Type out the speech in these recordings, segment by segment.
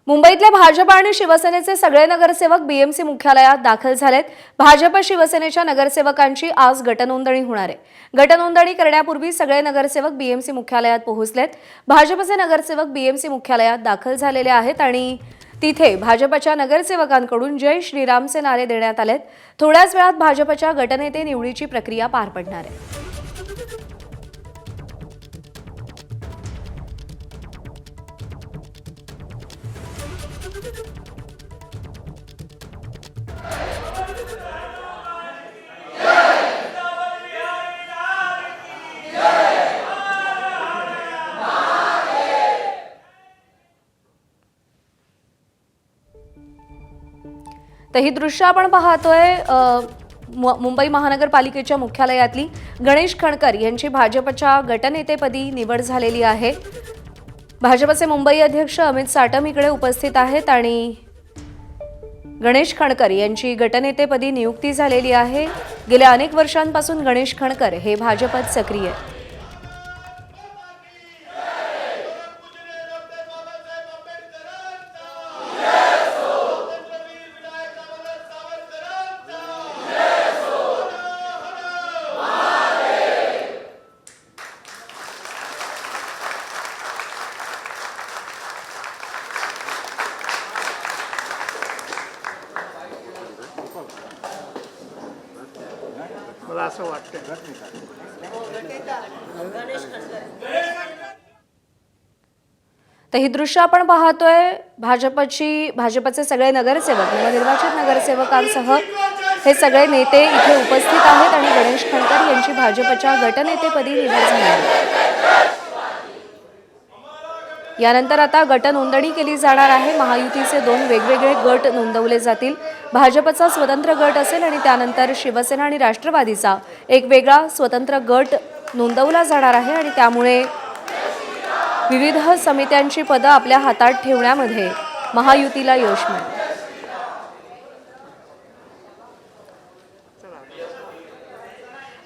मुंबईतले भाजप आणि शिवसेनेचे सगळे नगरसेवक बीएमसी मुख्यालयात दाखल झालेत। भाजप शिवसेनेच्या नगरसेवकांची आज गटनोंदणी होणार आहे। गटनोंदणी करण्यापूर्वी सगळे नगरसेवक बीएमसी मुख्यालयात पोहोचलेत। भाजपचे नगरसेवक बीएमसी मुख्यालयात दाखल झालेले आहेत आणि तिथे भाजपच्या नगरसेवकांकडून जय श्रीरामचे नारे देण्यात आलेत। थोड्याच वेळात भाजपच्या गटनेते निवडीची प्रक्रिया पार पडणार आहे। तर ही दृश्य आपण पाहतोय मुंबई महानगरपालिकेच्या मुख्यालयातली गणेश खणकर यांची भाजपच्या गटनेतेपदी निवड झालेली आहे। भाजपचे मुंबई अध्यक्ष अमित साटम इकडे उपस्थित आहेत आणि गणेश खणकर यांची गटनेतेपदी नियुक्ती झालेली आहे। गेल्या अनेक वर्षांपासून गणेश खणकर हे भाजपत सक्रिय आहेत। मला असं वाटतं तर ही दृश्य आपण पाहतोय भाजपचे सगळे नगरसेवक नवनिर्वाचित नगरसेवकांसह हे सगळे नेते इथे उपस्थित आहेत आणि गणेश खणकर यांची भाजपच्या गटनेतेपदी निवड झाली आहे। यानंतर आता गटनोंदणी केली जाणार आहे। महायुतीचे दोन वेगवेगळे गट नोंदवले जातील। भाजपचा स्वतंत्र गट असेल आणि त्यानंतर शिवसेना आणि राष्ट्रवादीचा एक वेगळा स्वतंत्र गट नोंदवला जाणार आहे आणि त्यामुळे विविध समित्यांची पदं आपल्या हातात ठेवण्यामध्ये महायुतीला यश मिळेल।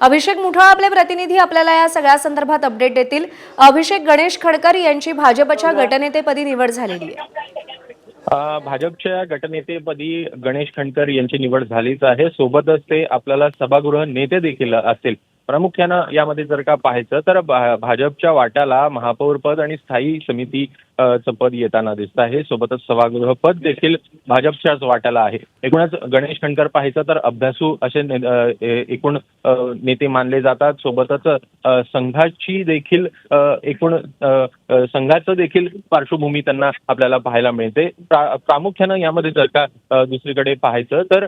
अभिषेक मुठा आपले प्रतिनिधी आपल्याला या सगळ्या संदर्भात अपडेट देतील। अभिषेक, गणेश खणकर यांची भाजपच्या गटनेतेपदी निवड झालेली आहे। भाजपच्या गटनेतेपदी गणेश खणकर यांची निवड झालीच आहे। सोबतच ते आपल्याला सभागृह नेते देखील असतील। प्रामुख्यानं यामध्ये जर का पाहायचं तर भाजपच्या वाट्याला महापौर पद आणि स्थायी समिती पद येताना दिसत आहे। सोबतच सभागृह पद देखील भाजपच्याच वाट्याला आहे। एकूणच गणेश खणकर पाहायचं तर अभ्यासू असे एकूण नेते मानले जातात। सोबतच संघाची देखील एकूण संघाचं देखील पार्श्वभूमी त्यांना आपल्याला पाहायला मिळते। प्रामुख्यानं यामध्ये जर का दुसरीकडे पाहायचं तर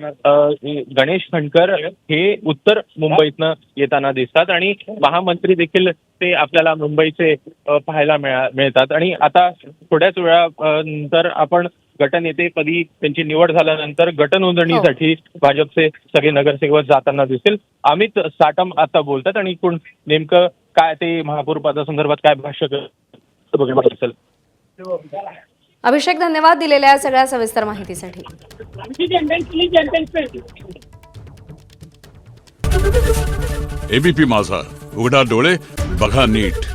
गणेश खणकर हे उत्तर मुंबईतनं येताना दिसतात आणि महामंत्री देखील ते आपल्याला मुंबईचे पाहायला मिळतात। आणि आता थोड्याच वेळानंतर आपण गटनेतेपदी त्यांची निवड झाल्यानंतर गटनोंदणीसाठी भाजपचे सगळे नगरसेवक जाताना दिसतील। अमित साटम आता बोलतात आणि एकूण नेमकं काय ते महापौर पदासंदर्भात काय भाष्य बघण्यात असेल। अभिषेक, धन्यवाद दिलेल्या सगळ्या सविस्तर माहितीसाठी। एबीपी माझा, उघडा डोळे बघा नीट।